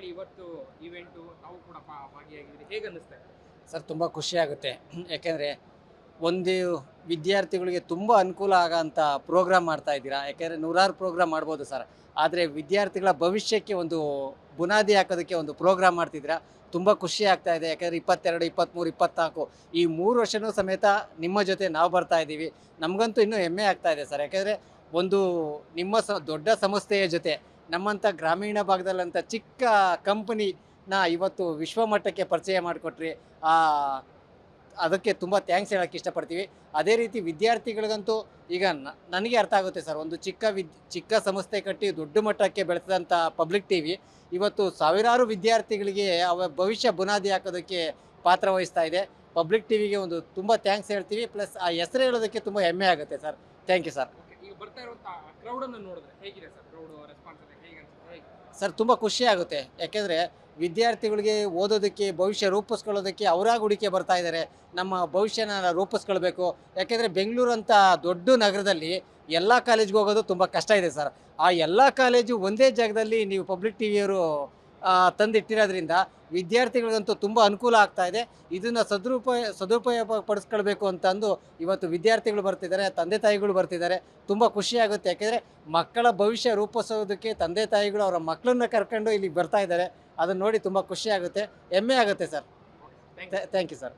ಹೇಳಿ ಇವತ್ತು ಇವೆಂಟು ತಾವು ಕೂಡ ಭಾಗಿಯಾಗಿದ್ದೀರಿ, ಹೇಗೆ ಅನ್ನಿಸ್ತಾ ಇದೆ? ಸರ್ ತುಂಬ ಖುಷಿಯಾಗುತ್ತೆ. ಯಾಕೆಂದರೆ ಒಂದು ವಿದ್ಯಾರ್ಥಿಗಳಿಗೆ ತುಂಬ ಅನುಕೂಲ ಆಗೋಂಥ ಪ್ರೋಗ್ರಾಮ್ ಮಾಡ್ತಾ ಇದ್ದೀರಾ. ಯಾಕೆಂದರೆ ನೂರಾರು ಪ್ರೋಗ್ರಾಮ್ ಮಾಡ್ಬೋದು ಸರ್, ಆದರೆ ವಿದ್ಯಾರ್ಥಿಗಳ ಭವಿಷ್ಯಕ್ಕೆ ಒಂದು ಬುನಾದಿ ಹಾಕೋದಕ್ಕೆ ಒಂದು ಪ್ರೋಗ್ರಾಮ್ ಮಾಡ್ತಿದ್ದೀರಾ. ತುಂಬ ಖುಷಿ ಆಗ್ತಾ ಇದೆ. ಯಾಕೆಂದರೆ 22, 23, 24 ಈ 3 ವರ್ಷವೂ ಸಮೇತ ನಿಮ್ಮ ಜೊತೆ ನಾವು ಬರ್ತಾ ಇದ್ದೀವಿ. ನಮಗಂತೂ ಇನ್ನೂ ಹೆಮ್ಮೆ ಆಗ್ತಾ ಇದೆ ಸರ್. ಯಾಕೆಂದರೆ ಒಂದು ನಿಮ್ಮ ದೊಡ್ಡ ಸಂಸ್ಥೆಯ ಜೊತೆ ನಮ್ಮಂಥ ಗ್ರಾಮೀಣ ಭಾಗದಲ್ಲಂಥ ಚಿಕ್ಕ ಕಂಪನಿನ ಇವತ್ತು ವಿಶ್ವಮಟ್ಟಕ್ಕೆ ಪರಿಚಯ ಮಾಡಿಕೊಟ್ರಿ. ಅದಕ್ಕೆ ತುಂಬ ಥ್ಯಾಂಕ್ಸ್ ಹೇಳೋಕ್ಕೆ ಇಷ್ಟಪಡ್ತೀವಿ. ಅದೇ ರೀತಿ ವಿದ್ಯಾರ್ಥಿಗಳಿಗಂತೂ ಈಗ ನನಗೆ ಅರ್ಥ ಆಗುತ್ತೆ ಸರ್. ಒಂದು ಚಿಕ್ಕ ಸಂಸ್ಥೆ ಕಟ್ಟಿ ದೊಡ್ಡ ಮಟ್ಟಕ್ಕೆ ಬೆಳೆಸಿದಂಥ ಪಬ್ಲಿಕ್ ಟಿವಿ ಇವತ್ತು ಸಾವಿರಾರು ವಿದ್ಯಾರ್ಥಿಗಳಿಗೆ ಅವರ ಭವಿಷ್ಯ ಬುನಾದಿ ಹಾಕೋದಕ್ಕೆ ಪಾತ್ರ ವಹಿಸ್ತಾ ಇದೆ. ಪಬ್ಲಿಕ್ ಟಿವಿಗೆ ಒಂದು ತುಂಬ ಥ್ಯಾಂಕ್ಸ್ ಹೇಳ್ತೀವಿ. ಪ್ಲಸ್ ಆ ಹೆಸರು ಹೇಳೋದಕ್ಕೆ ತುಂಬ ಹೆಮ್ಮೆ ಆಗುತ್ತೆ ಸರ್. Thank you sir. ಈಗ ಬರ್ತಾ ಇರುವಂಥ ಕ್ರೌಡನ್ನು ನೋಡಿದ್ರೆ ಹೇಗಿದೆ ಸರ್? ಕ್ರೌಡ್ ರೆಸ್ಪಾನ್ಸ್ ಹೇಗೆ ಅನ್ಸುತ್ತೆ? ಸರ್ ತುಂಬ ಖುಷಿ ಆಗುತ್ತೆ. ಯಾಕೆಂದರೆ ವಿದ್ಯಾರ್ಥಿಗಳಿಗೆ ಓದೋದಕ್ಕೆ, ಭವಿಷ್ಯ ರೂಪಿಸ್ಕೊಳ್ಳೋದಕ್ಕೆ ಅವರಾಗಿ ಹುಡುಕಿ ಬರ್ತಾ ಇದ್ದಾರೆ. ನಮ್ಮ ಭವಿಷ್ಯನ ರೂಪಿಸ್ಕೊಳ್ಬೇಕು. ಯಾಕೆಂದರೆ ಬೆಂಗಳೂರು ಅಂತ ದೊಡ್ಡ ನಗರದಲ್ಲಿ ಎಲ್ಲ ಕಾಲೇಜ್ಗೆ ಹೋಗೋದು ತುಂಬ ಕಷ್ಟ ಇದೆ ಸರ್. ಆ ಎಲ್ಲ ಕಾಲೇಜು ಒಂದೇ ಜಾಗದಲ್ಲಿ ನೀವು ಪಬ್ಲಿಕ್ ಟಿವಿಯವರು ತಂದಿಟ್ಟಿರೋದ್ರಿಂದ ವಿದ್ಯಾರ್ಥಿಗಳಿಗಂತೂ ತುಂಬ ಅನುಕೂಲ ಆಗ್ತಾ ಇದೆ. ಇದನ್ನು ಸದುಪಯೋಗ ಪಡಿಸ್ಕೊಳ್ಬೇಕು ಅಂತಂದು ಇವತ್ತು ವಿದ್ಯಾರ್ಥಿಗಳು ಬರ್ತಿದ್ದಾರೆ, ತಂದೆ ತಾಯಿಗಳು ಬರ್ತಿದ್ದಾರೆ. ತುಂಬ ಖುಷಿಯಾಗುತ್ತೆ. ಯಾಕೆಂದರೆ ಮಕ್ಕಳ ಭವಿಷ್ಯ ರೂಪಿಸೋದಕ್ಕೆ ತಂದೆ ತಾಯಿಗಳು ಅವರ ಮಕ್ಕಳನ್ನ ಕರ್ಕೊಂಡು ಇಲ್ಲಿಗೆ ಬರ್ತಾ ಇದ್ದಾರೆ. ಅದನ್ನು ನೋಡಿ ತುಂಬ ಖುಷಿಯಾಗುತ್ತೆ, ಹೆಮ್ಮೆ ಆಗುತ್ತೆ ಸರ್. Thank you sir.